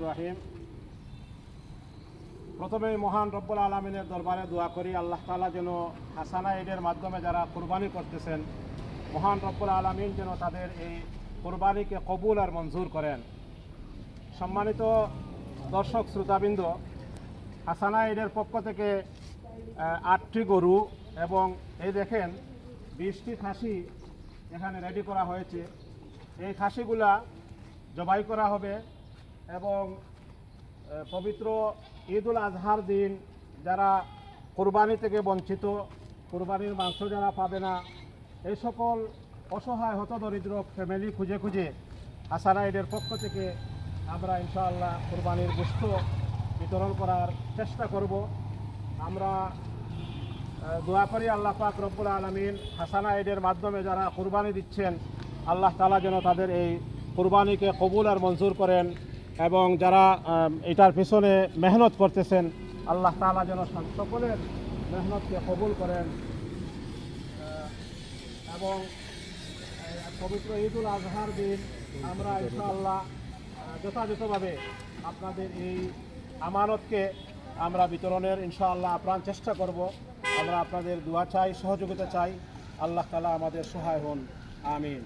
রহিম। প্রথমে মহান রব্বুল আলামিনের দরবারে দোয়া করি, আল্লাহ তাআলা যেন হাসানা ঈদের মাধ্যমে যারা কুরবানি করতেছেন, মহান রব্বুল আলামিন যেন তাদের এই কুরবানিকে কবুল আর মঞ্জুর করেন। সম্মানিত দর্শক শ্রোতাবৃন্দ, হাসানা ঈদের পক্ষ থেকে 8টি গরু এবং এই দেখেন 20টি খাসি এখানে রেডি করা হয়েছে। এই খাসিগুলা জবাই করা হবে এবং পবিত্র ঈদুল আজহার দিন যারা কুরবানি থেকে বঞ্চিত, কুরবানির মাংস যারা পাবে না, এই সকল অসহায় হতদরিদ্র ফ্যামিলি খুঁজে খুঁজে হাসানা ঈদের পক্ষ থেকে আমরা ইনশাআল্লাহ কুরবানির গোশত বিতরণ করার চেষ্টা করব। আমরা দোয়া করি আল্লাহ পাক রব্বুল আলামিন হাসানা ঈদের মাধ্যমে যারা কুরবানি দিচ্ছেন, আল্লাহ তাআলা যেন তাদের এই কুরবানিকে কবুল আর মঞ্জুর করেন এবং যারা এটার পিছনে মেহনত করতেছেন, আল্লাহ তাআলা যেন সকলের মেহনতকে কবুল করেন এবং পবিত্র ঈদুল আজহার দিন আমরা ইনশাআল্লাহ যথাযথভাবে আপনাদের এই আমানতকে আমরা বিতরণের ইনশাআল্লাহ আপ্রাণ চেষ্টা করব। আমরা আপনাদের দোয়া চাই, সহযোগিতা চাই। আল্লাহ তাআলা আমাদের সহায় হন। আমিন।